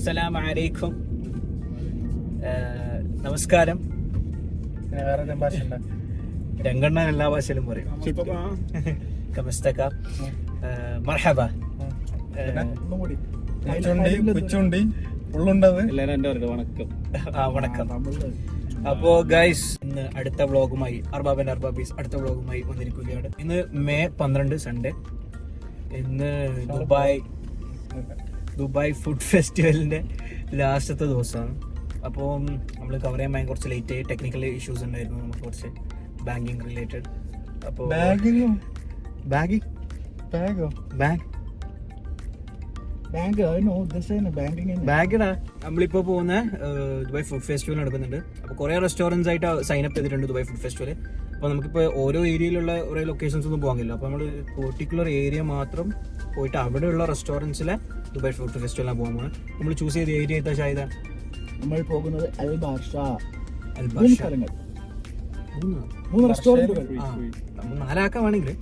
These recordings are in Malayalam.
അസ്സലാമു അലൈക്കും. നമസ്കാരം. രംഗണ്ണൻ എല്ലാ ഭാഷയിലും പറയും. കമസ്തക, മർഹബ, വണക്കം. അപ്പോ ഗൈസ്, ഇന്ന് അടുത്ത വ്ളോഗുമായി അർബാബീസ് അടുത്ത വ്ളോഗുമായി വന്നിരിക്കുകയാണ്. ഇന്ന് മെയ് 12 സൺഡേ. ഇന്ന് ദുബായ് ഫുഡ് ഫെസ്റ്റിവലിന്റെ ലാസ്റ്റത്തെ ദിവസമാണ്. അപ്പോൾ നമ്മൾ കവർ ചെയ്യാൻ കുറച്ച് ലേറ്റ് ആയി. ടെക്നിക്കൽ ഇഷ്യൂസ് ഉണ്ടായിരുന്നു, നമുക്ക് കുറച്ച് ബാങ്കിങ് റിലേറ്റഡ്. അപ്പോൾ ബാഗിടാ നമ്മളിപ്പോ പോകുന്ന ദുബായ് ഫുഡ് ഫെസ്റ്റിവൽ നടക്കുന്നുണ്ട്. അപ്പോൾ കുറെ റെസ്റ്റോറൻറ്റ്സ് ആയിട്ട് സൈൻ അപ്പ് ചെയ്തിട്ടുണ്ട് ദുബായ് ഫുഡ് ഫെസ്റ്റിവൽ. അപ്പോൾ നമുക്കിപ്പോൾ ഓരോ ഏരിയയിലുള്ള കുറേ ലൊക്കേഷൻസ് ഒന്നും പോകാൻ കഴിയില്ല. അപ്പോൾ നമ്മൾ പെർട്ടിക്കുലർ ഏരിയ മാത്രം പോയിട്ട് അവിടെയുള്ള റെസ്റ്റോറൻറ്റ്സിലെ ദുബായ് ഫുഡ് ഫെസ്റ്റിവലാണ് പോകാൻ പോകുന്നത്. നമ്മൾ ചൂസ് ചെയ്ത ഏരിയ ഏതാ ഷാഹിദ? നമ്മൾ പോകുന്നത് മൂന്ന് റെസ്റ്റോറന്റുകൾ. നമ്മൾ 4 ആക്കാൻ വേണമെങ്കിൽ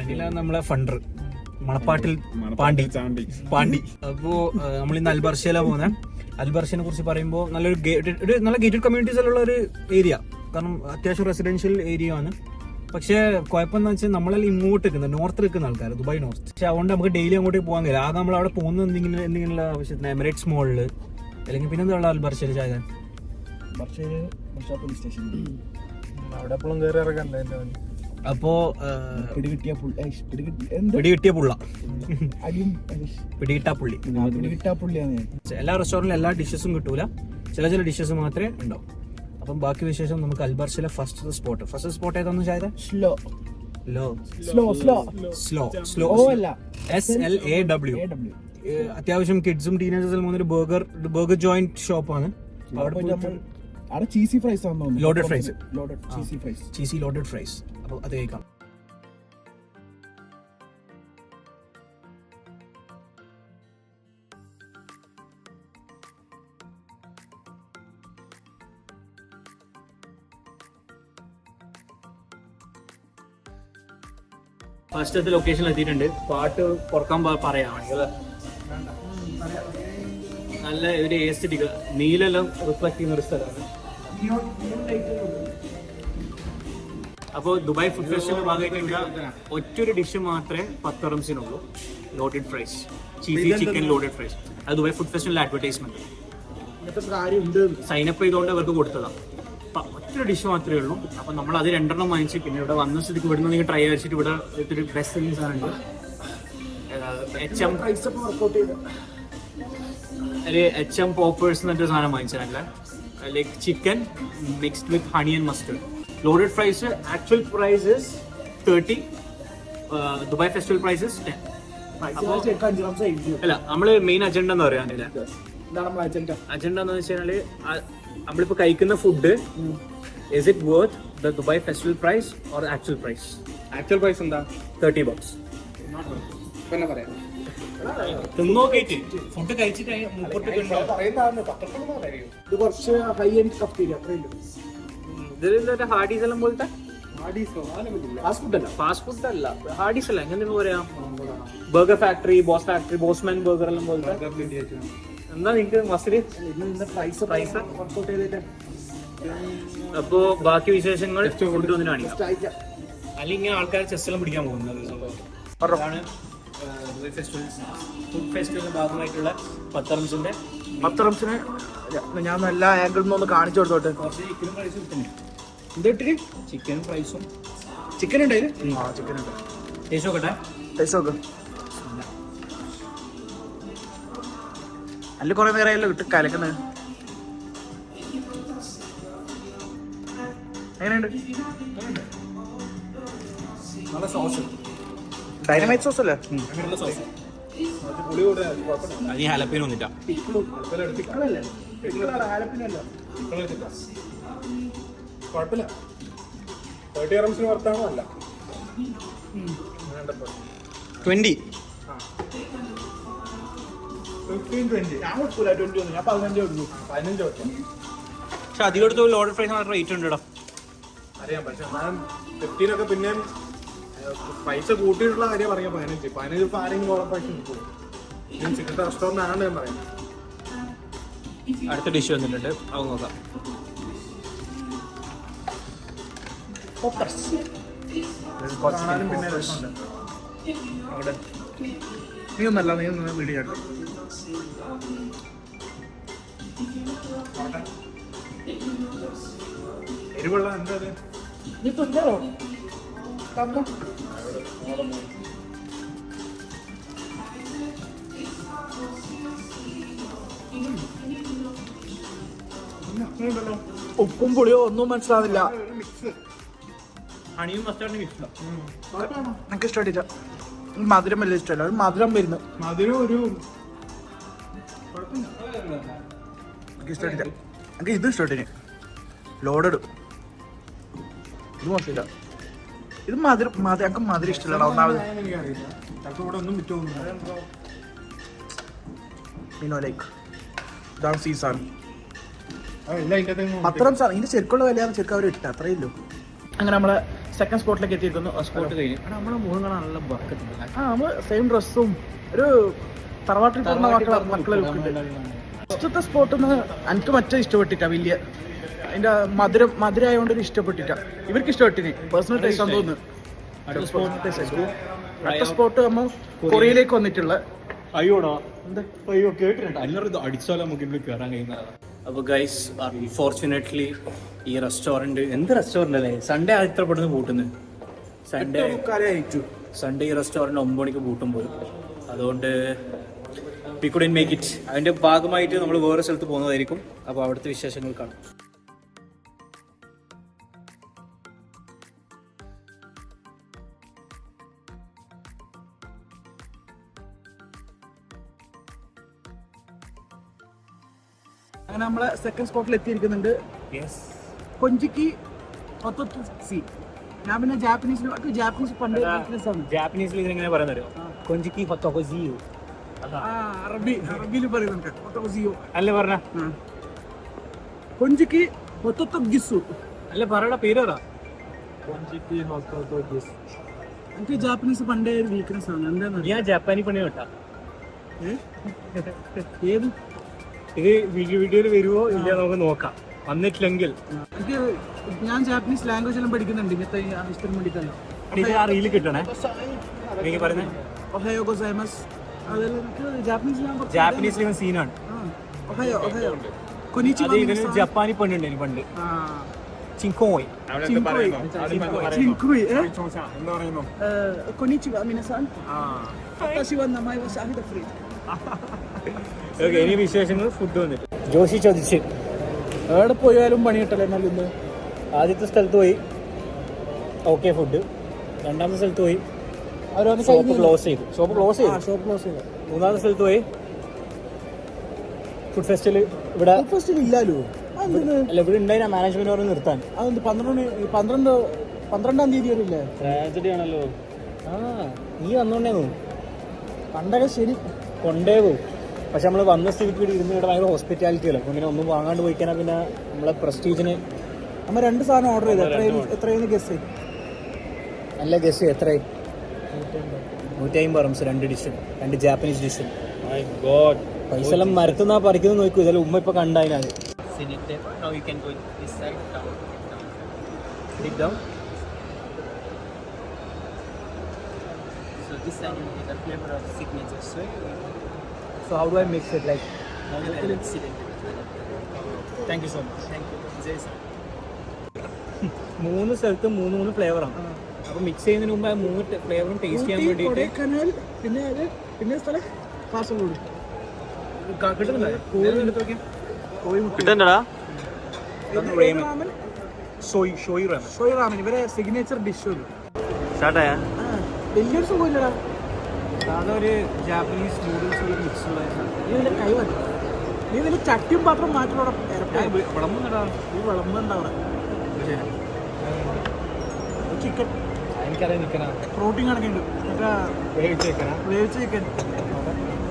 അനിലാണ് നമ്മളെ ഫണ്ടർ, മണപ്പാട്ടിൽ പാണ്ടി. അപ്പോ നമ്മൾ ഇന്ന് അൽബർഷയിലാ പോകുന്നത്. അൽബർഷയെ കുറിച്ച് പറയുമ്പോൾ നല്ല ഗേറ്റഡ് കമ്മ്യൂണിറ്റീസിലുള്ള ഒരു ഏരിയ. കാരണം അത്യാവശ്യം റെസിഡൻഷ്യൽ ഏരിയ ആണ്. പക്ഷേ കുഴപ്പമെന്ന് വെച്ചാൽ നമ്മളെല്ലാം ഇങ്ങോട്ട് നിൽക്കുന്നത്, നോർത്ത് നിൽക്കുന്ന ആൾക്കാർ, ദുബായ് നോർത്ത്. പക്ഷെ അതുകൊണ്ട് നമുക്ക് ഡെയിലി അങ്ങോട്ടേക്ക് പോകാൻ കഴിയില്ല. ആകെ നമ്മൾ അവിടെ പോകുന്ന എന്തെങ്കിലും ആവശ്യത്തിന് എമിറേറ്റ്സ് മോളില് അല്ലെങ്കിൽ പിന്നെ ഉള്ള അൽബർഷയിൽ ചായ അപ്പോ പിടികിട്ടിയ പുള്ളി. എല്ലാ റെസ്റ്റോറന്റിലും എല്ലാ ഡിഷസും കിട്ടൂല, ചില ഡിഷസ് മാത്രമേ ഉണ്ടാവും. അപ്പം ബാക്കി വിശേഷം നമുക്ക് അൽബർഷിലെ ഫസ്റ്റ് സ്പോട്ട് ഏതാന്ന് ചായ? SLAW. അത്യാവശ്യം കിഡ്സും ടീനേജേഴ്സും പോകുന്ന ഒരു ബർഗർ ജോയിന്റ് ഷോപ്പാണ്. Cheesy fries, loaded fries. അപ്പോൾ അത് കഴിക്കാം. ഫസ്റ്റത്തെ ലൊക്കേഷനിൽ എത്തിയിട്ടുണ്ട്. പാട്ട് പുറക്കാൻ പറയാണെങ്കിൽ നല്ല ഒരു എസ്തെറ്റിക്, നീലെല്ലാം റിഫ്ലക്ട് ചെയ്യുന്ന ഒരു സ്ഥലമാണ്. അപ്പോൾ ദുബായ് ഫുഡ് ഫെസ്റ്റിവലിന്റെ ഭാഗമായിട്ട് ഇവിടെ ഒറ്റൊരു ഡിഷ് മാത്രമേ 10 ദിർഹംസിനുള്ളൂ. Loaded fries, cheesy chicken loaded fries. അത് ദുബായ് ഫുഡ് ഫെസ്റ്റിവലിന്റെ അഡ്വർടൈസ്മെന്റ് സൈനപ്പ് ചെയ്തുകൊണ്ട് അവർക്ക് കൊടുത്തതാണ്. ഒറ്റൊരു ഡിഷ് മാത്രമേ ഉള്ളൂ. അപ്പം നമ്മൾ അത് 2 വാങ്ങിച്ച് പിന്നെ ഇവിടെ വന്ന സ്ഥിതിക്ക് ഇവിടുന്ന് നിങ്ങൾ ട്രൈ ചെയ്തിട്ട് ഇവിടെ ഒരു ബെസ്റ്റ് സെല്ലിംഗ് സാധനമുണ്ട്. HM പോപ്പേഴ്സ് എന്നൊരു സാധനം വാങ്ങിച്ചതല്ല, like chicken mixed with honey and mustard. Loaded fries actual price is 30, Dubai festival price is 10. അല്ല, നമ്മള് മെയിൻ അജണ്ട എന്ന് പറയാൻ അജണ്ട എന്ന് വെച്ചാല് നമ്മളിപ്പോ കഴിക്കുന്ന food is it worth the Dubai festival price or the actual price? Actual price എന്താ? $30. പിന്നെ പറയാം. ഫുഡ് കഴിച്ചിട്ട് ഇത് കുറച്ച് ഹൈ എൻഡ് കഫ്റ്റീരിയ ഇതിൽ ഹാർഡീസ് എല്ലാം പോലത്തെ ഫാസ്റ്റ് ഫുഡ് അല്ല, ഹാർഡീസ് അല്ല, എങ്ങനെ പറയാ, ബർഗർ ഫാക്ടറി, ബോസ്മാൻ ബർഗർ എല്ലാം പോലത്തെ. എന്താ നിങ്ങക്ക് മസില് പ്രൈസ്? അപ്പോ ബാക്കി വിശേഷങ്ങൾ ഫുഡ് ഒന്നിന് കാണിക്കാം. അല്ലെങ്കിൽ ആൾക്കാർ ചെസ്സെല്ലാം പിടിക്കാൻ പോകുന്നത് ഫുഡ് ഫെസ്റ്റിവലിന്റെ ഭാഗമായിട്ടുള്ള 10 ദിർഹംസിന്റെ ഞാൻ എല്ലാ ആംഗിളിൽ നിന്ന് കാണിച്ചു കൊടുത്തോട്ടെ. കുറച്ച് ചിക്കനും ഫ്രൈസും കിട്ടുന്നു. എന്താ ഇട്ടിട്ട് ചിക്കനും ഫ്രൈസും ചിക്കൻ ഉണ്ട്. ചിക്കൻ ഉണ്ട്. ടേസ്റ്റ് നോക്കട്ടെ. അതിൽ കുറെ നേരമല്ലോ ഇട്ട് കലക്കുന്നത്. എങ്ങനെയുണ്ട്? നല്ല സോസ്, ഡൈനമൈറ്റ് സോസ് അല്ലേ? അത് ഈ ഹലപ്പേനും വന്നിട്ടാ. കുഴപ്പമില്ല. 30 ദിർഹംസിന് വർത്താണോ? അല്ല, 20. 15-20. ഞാൻ കൊടുക്കൂല 20 ഒന്നും. ഞാൻ 15 കൊടുക്കും. 15 കൊടുക്കും. പക്ഷെ അധികം എടുത്ത് ലോഡഡ് ഫ്രൈസ് റേറ്റ് ഉണ്ട്. അറിയാം, പക്ഷെ 15 ഒക്കെ പിന്നെയും പൈസ കൂട്ടിയിട്ടുള്ള കാര്യം പറയാം. 15 ഇപ്പൊ ആരെങ്കിലും ഉറപ്പാക്കി കിട്ടും. ചിക്കൻ റെസ്റ്റോറന്റ് ആണ് ഞാൻ പറയാം. അടുത്ത ഡിഷ് വന്നിട്ടുണ്ട്, അത് നോക്കാം. കാണാനും പിന്നെ രസമുണ്ട്. അവിടെ നീ ഒന്നല്ല, നീ ഒന്ന് വീഡിയോ ആക്കാം. എരിവുള്ള എന്താ അത്? ഉപ്പും പുളിയോ ഒന്നും മനസ്സിലാവില്ല. ഹണിയും മസ്റ്റാർഡിനും ഇഷ്ടം. എനിക്ക് ഇഷ്ടമായിട്ടില്ല. മധുരം വലിയ ഇഷ്ടമല്ല. ഒരു മധുരം വരുന്നു. മധുരം ഒരു എനിക്ക് ഇഷ്ടമായിട്ടില്ല. എനിക്ക് ഇത് ഇഷ്ടമായിട്ടിന് ലോഡഡ്. ഇത് മോശമില്ല. ഇത് മധുരം എനിക്ക് മധുരം ഇഷ്ടമല്ല. ഒന്നാമത് എനിക്കറിയില്ല. ചിലപ്പോൾ ഇവിടെ ഒന്നും വിറ്റൊന്നും ലൈക്ക് ഇതാണ് സീസാണ് അതല്ല അതിൻ്റെ അത്രയും സാധനം. ഇതിന്റെ ശരിക്കുള്ള വിലയാണ് ശരിക്കും അവർ ഇട്ട അത്രയേ ഉള്ളൂ. അങ്ങനെ നമ്മളെ സെക്കൻഡ് സ്പോട്ടിലേക്ക് എത്തിയിരിക്കുന്നു. സ്പോട്ട് കഴിഞ്ഞു. നമ്മുടെ മുഖം കാണാൻ നല്ല ബക്കറ്റുണ്ട്. നമ്മള് സെയിം ഡ്രസ്സും ഒരു തറവാട്ടിൽ പോകുന്ന മക്കളെ ഫസ്റ്റത്തെ സ്പോട്ട് എനിക്ക് മറ്റേ ഇഷ്ടപ്പെട്ടിട്ടാ. വലിയ അതിന്റെ മധുരമായതുകൊണ്ട് ഒരു ഇഷ്ടപ്പെട്ടിട്ട. ഇവർക്ക് ഇഷ്ടപ്പെട്ടിന് പേഴ്സണൽ ടേസ്റ്റ് ആണെന്ന് തോന്നുന്നു. അടുത്ത സ്പോട്ട് നമ്മൾ കൊറിയയിലേക്ക് വന്നിട്ടുള്ള അയ്യോടാ അയ്യോ കേട്ടിട്ടുണ്ട്. അല്ലത് അടിച്ചാലും നമുക്ക് ഇവിടെ കയറാൻ കഴിയുന്നതാണ്. അപ്പോൾ ഗൈസ് അൺഫോർച്ചുനേറ്റ്ലി ഈ റെസ്റ്റോറൻറ്റ് എന്ത് റെസ്റ്റോറൻ്റ് അല്ലേ, സൺഡേ ഇത്ര പെട്ടെന്ന് പൂട്ടുന്നത്. സൺഡേ ഈ റെസ്റ്റോറൻറ്റ് 9 മണിക്ക് പൂട്ടും പോലും. അതുകൊണ്ട് വി കുഡന്റ് മേക്ക് ഇറ്റ്. അതിൻ്റെ ഭാഗമായിട്ട് നമ്മൾ വേറെ സ്ഥലത്ത് പോകുന്നതായിരിക്കും. അപ്പോൾ അവിടുത്തെ വിശേഷങ്ങൾ കാണാം. അങ്ങനെ നമ്മളെ സെക്കൻഡ് സ്പോട്ടിൽ എത്തിയിരിക്കുന്നുണ്ട്. കൊഞ്ചിക്ക് ഒത്തൊത്സി. ഞാൻ പിന്നെ ജാപ്പനീസ് പണ്ട് ജാപ്പനീസിൽ ഇതിനെങ്ങനെ പറയുന്നത് കൊഞ്ചിക്ക് ഹൊത്തോസിയോ അറബിയിൽ പറയുന്നുണ്ട്. അല്ല പറഞ്ഞ കൊഞ്ചിക്ക് ഒത്തൊത്തൊഗിസു അല്ല പറയട പേര് പറ. എനിക്ക് ജാപ്പനീസ് പണ്ടേ ഒരു വീക്ക്നെസ് ആണ്. എന്താണെന്ന് ഞാൻ ജപ്പാനി പണി കേട്ടാ. ഏത് ഇത് വീഡിയോയിൽ വരുമോ ഇല്ല നമുക്ക് നോക്കാം. വന്നിട്ടില്ലെങ്കിൽ എനിക്ക് ഞാൻ ജാപ്പനീസ് ലാംഗ്വേജ് എല്ലാം പഠിക്കുന്നുണ്ട് ഇങ്ങനത്തെ ഇഷ്ടം വേണ്ടിയിട്ടല്ല. ഇത് ആ റീല് കിട്ടണേ. എനിക്ക് പറയുന്നത് ജാപ്പനീസിൽ ഇവൻ സീനാണ്. അത് ഇതിന് ജപ്പാനി പെണ്ണുണ്ട് ഇനി പണ്ട്. ചിങ്കോയ് ഇനി വിശേഷങ്ങൾ ഫുഡ് വന്നിട്ട് ജോഷി ചോദിച്ച് എവിടെ പോയാലും പണി കിട്ടല്ലേ. എന്നാലും ഇന്ന് ആദ്യത്തെ സ്ഥലത്ത് പോയി ഓക്കെ ഫുഡ്. രണ്ടാമത്തെ സ്ഥലത്ത് പോയി അവരൊന്ന് ഷോപ്പ് ക്ലോസ് ചെയ്തു. മൂന്നാമത്തെ സ്ഥലത്ത് പോയി ഫുഡ് ഫെസ്റ്റിവൽ. ഇവിടെ ഇല്ലാലോ. അല്ല ഇവിടെ ഉണ്ടായില്ല. മാനേജ്മെന്റ് പറഞ്ഞ് നിർത്താൻ. അതെന്ത് 12-12 തീയതി വരില്ലേ? ട്രാജഡി ആണല്ലോ. നീ വന്നോണ്ടേ തോന്നും. പണ്ടൊക്കെ ശരി കൊണ്ടേ പോകും. പക്ഷെ നമ്മൾ വന്ന സ്ഥിതിക്ക് ഇവിടെ ഇരുന്ന് ഇവിടെ ഭയങ്കര ഹോസ്പിറ്റാലിറ്റി അല്ല. അപ്പം പിന്നെ ഒന്നും വാങ്ങാണ്ട് പോയിക്കാനാ പിന്നെ നമ്മളെ പ്രസ്റ്റീജിന്. നമ്മൾ 2 സാധനം ഓർഡർ ചെയ്തു. എത്രയെന്ന് ഗസ്? നല്ല ഗസ്. എത്രയായി? 150 റംസ് 2 ഡിഷും 2 ജാപ്പനീസ് ഡിഷും. പൈസ എല്ലാം മരത്തുനിന്നാ പറിക്കുന്നത് നോക്കൂ. ഇതെല്ലാം ഉമ്മ ഇപ്പൊ കണ്ടതിനാണ്. So how do I mix it? Like, Thank you so much. 3 സ്ഥലത്ത് 3 ഫ്ലേവറാണ്. അപ്പൊ മിക്സ് ചെയ്യുന്നതിന് മുമ്പ് 3 ഫ്ലേവറും ടേസ്റ്റ് ചെയ്യാൻ വേണ്ടിയിട്ട്. പിന്നെ സ്ഥലം കാസർഗോഡ് കിട്ടണ്ടടാ. ഷോയ് റാമൻ ഇവരെ സിഗ്നേച്ചർ ഡിഷ്. സ്റ്റാർട്ടായാ? വലിയൊരു സുഖമില്ലടാ. സാധാ ഒരു ജാപ്പനീസ് നൂഡിൽസ് മിക്സ് ഉള്ള കൈ മാറ്റും. നീ ഇതിന്റെ ചട്ടിയും പാത്രം മാറ്റിലൂടെ വിളമ്പുന്നടാ. ഈ വിളമ്പുണ്ടാവിടെ ചിക്കൻ. എനിക്കറിയാം നിൽക്കണ പ്രോട്ടീൻ കണക്കുണ്ട്. വേവിച്ച് വെക്കണ. വേവിച്ച് ചിക്കൻ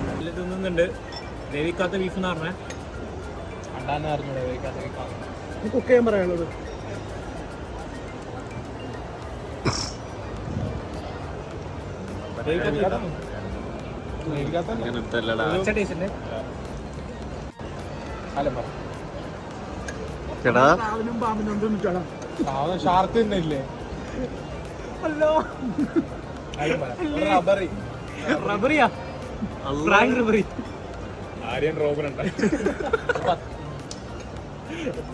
നല്ല തിന്നുന്നുണ്ട്. വേവിക്കാത്ത ബീഫ് എന്ന് പറഞ്ഞാൽ അണ്ടാന്ന് പറഞ്ഞൂടെ. വേവിക്കാത്ത ബീഫാണ്. കുക്ക് ചെയ്യാൻ പറയാനുള്ളത്. ഷാർക്ക് തന്നെ ഇല്ലേ? റബറിയാ ഫ്രാങ്ക് റബറി. ആര്യൻ റോബൻ ഉണ്ട്.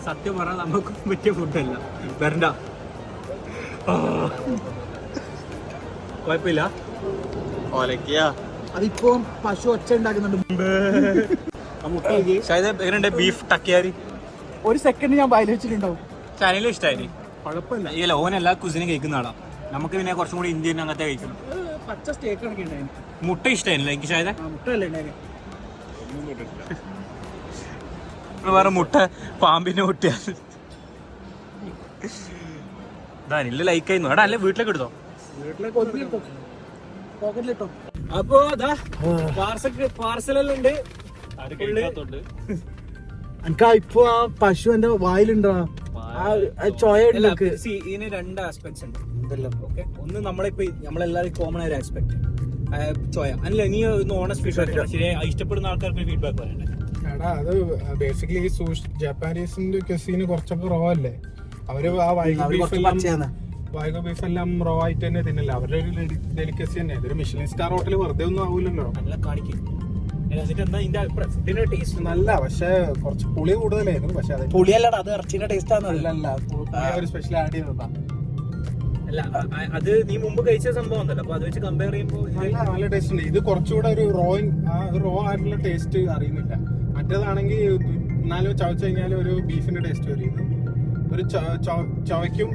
സത്യം പറഞ്ഞാൽ നമുക്ക് പറ്റിയ ഫുഡല്ല. വരണ്ട, കുഴപ്പമില്ല. അതിപ്പോ പശു ഒച്ച ഉണ്ടാക്കുന്നുണ്ട്. എങ്ങനെയുണ്ട് ബീഫ് ടക്കിയാരി? ഒരു സെക്കൻഡ് ഞാൻ വായിൽ വെച്ചിട്ടുണ്ടാവും. ചാനലും ഇഷ്ടമായി. കുഴപ്പമില്ല. ഈ ഓൻ എല്ലാ കുസിനും കഴിക്കുന്ന ആളാ. നമുക്ക് പിന്നെ കുറച്ചും കൂടി ഇന്ത്യൻ അങ്ങനത്തെ കഴിക്കണം. പച്ച സ്റ്റേക്ക് കണക്കി ഉണ്ടായിരുന്നു. മുട്ട ഇഷ്ടമായില്ല എനിക്ക്. ഷായദ മുട്ടയല്ലേ ഉണ്ടായിരുന്നു. വേറെ മുട്ട പാമ്പിന്റെ മുട്ടയാണ്. ഇല്ല ലൈക്കായിരുന്നു. എടാ അല്ലേ വീട്ടിലേക്ക് എടുത്തോ. പോക്കറ്റിലിട്ടോ. അപ്പോ പാർസലെല്ലാം ഉണ്ട്. എനിക്ക് ഇപ്പൊ ആ പശു എന്റെ വായിലുണ്ടോ? ചോയ ഇതിന് രണ്ട് ആസ്പെക്ട്സ് ഉണ്ട്. ഓക്കെ, ഒന്ന് നമ്മളെല്ലാവരും കോമൺ ആയ ഒരു ആസ്പെക്ട് ചോയ. അല്ല, നീ ഒന്ന് ഓണസ്റ്റ് ഫീഡ്ബാക്ക് ശരി ഇഷ്ടപ്പെടുന്ന ആൾക്കാർക്ക് ഫീഡ്ബാക്ക് പറയണ്ടേ? എടാ അത് ബേസിക്കലി ഈ ജാപ്പാനീസിന്റെ ക്വസീന് കുറച്ചൊക്കെ റോ അല്ലേ. അവര് ആ വൈഗോ ബീഫ് എല്ലാം റോ ആയിട്ട് തന്നെ തിന്നില്ല. അവരുടെ ഒരു ഡെലിക്കസി തന്നെ. ഇതൊരു മിഷലിൻ സ്റ്റാർ ഹോട്ടൽ വെറുതെ ഒന്നും ആവൂലല്ലോ. നല്ല കാണിക്കും. ഫുഡിന്റെ ടേസ്റ്റ് നല്ല, പക്ഷെ കുറച്ച് പുളി കൂടുതലായിരുന്നു. പക്ഷെ അത് പുളിയല്ലടാ, അത് ഇറച്ചിന്റെ ടേസ്റ്റ് ആണ്. അല്ലല്ല, ഒരു സ്പെഷ്യൽ ആഡ് ചെയ്തതാ. അല്ല, അത് നീ മുമ്പ് കഴിച്ച സംഭവം ഉണ്ടല്ലോ. അപ്പൊ അത് വെച്ച് കമ്പയർ ചെയ്യുമ്പോൾ നല്ല ടേസ്റ്റ് ഉണ്ട്. ഇത് കുറച്ചുകൂടെ ഒരു റോ ആയിട്ടുള്ള ടേസ്റ്റ് അറിയുന്നില്ല. മറ്റേതാണെങ്കിൽ എന്നാലും ചവച്ച് കഴിഞ്ഞാൽ ഒരു ബീഫിന്റെ ടേസ്റ്റ് വരും. ഇത് ഒരു ചവയ്ക്കും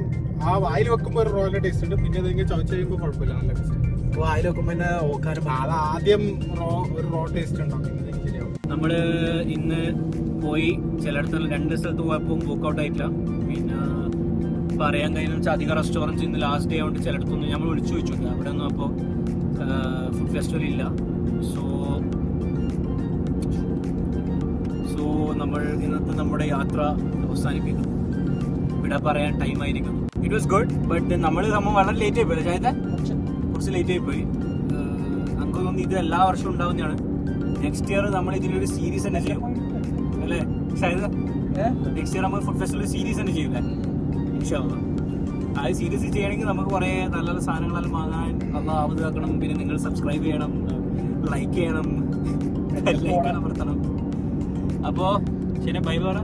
ആ വായിൽ വെക്കുമ്പോൾ ഒരു റോയിലെ ടേസ്റ്റ് ഉണ്ട്. പിന്നെ അതെങ്കിൽ ചവച്ച് കഴിയുമ്പോൾ കുഴപ്പമില്ല, നല്ല ടേസ്റ്റ്. വായിൽ വെക്കുമ്പോ അത് ആദ്യം ഒരു റോ ടേസ്റ്റ് ഉണ്ടാവും. നമ്മള് ഇന്ന് പോയി ചിലയിടത്ത് 2 സ്ഥലത്ത് പോയപ്പോൾ വർക്ക്ഔട്ട് ആയിട്ടില്ല. പിന്നെ പറയാൻ കഴിയുന്ന വെച്ചാൽ അധികം റെസ്റ്റോറൻറ്റ്സ് ഇന്ന് ലാസ്റ്റ് ഡേ ആയതുകൊണ്ട് ചിലയിടത്തൊന്നും നമ്മൾ വിളിച്ചു ചോദിച്ചില്ല. അവിടെ ഒന്നും അപ്പോൾ ഫുഡ് ഫെസ്റ്റിവൽ ഇല്ല. സോ നമ്മൾ ഇന്നത്തെ നമ്മുടെ യാത്ര അവസാനിപ്പിക്കും. ഇവിടെ പറയാൻ ടൈം ആയിരിക്കും. It was good. ബട്ട് നമ്മൾ വളരെ ലേറ്റ് ആയി പോയി. അതായത് കുറച്ച് ലേറ്റ് ആയി പോയി. നമുക്ക് തോന്നുന്നു ഇത് എല്ലാ വർഷവും ഉണ്ടാവുന്നതാണ്. നെക്സ്റ്റ് ഇയർ നമ്മൾ ഇതിനൊരു സീരീസ് തന്നെ ചെയ്യും അല്ലേ? നെക്സ്റ്റ് ഇയർ നമ്മൾ ഫുഡ് ഫെസ്റ്റിവൽ സീരീസ് തന്നെ ചെയ്യില്ലേ? ഇൻഷാല്ലാ. ആ സീരീസ് ചെയ്യണമെങ്കിൽ നമുക്ക് കുറേ നല്ല നല്ല സാധനങ്ങളെല്ലാം വാങ്ങാൻ ആവുന്നതാക്കണം. പിന്നെ നിങ്ങൾ സബ്സ്ക്രൈബ് ചെയ്യണം, ലൈക്ക് ചെയ്യണം, ലൈക്ക് അമർത്തണം. അപ്പോൾ ശരി, ബൈ പറ.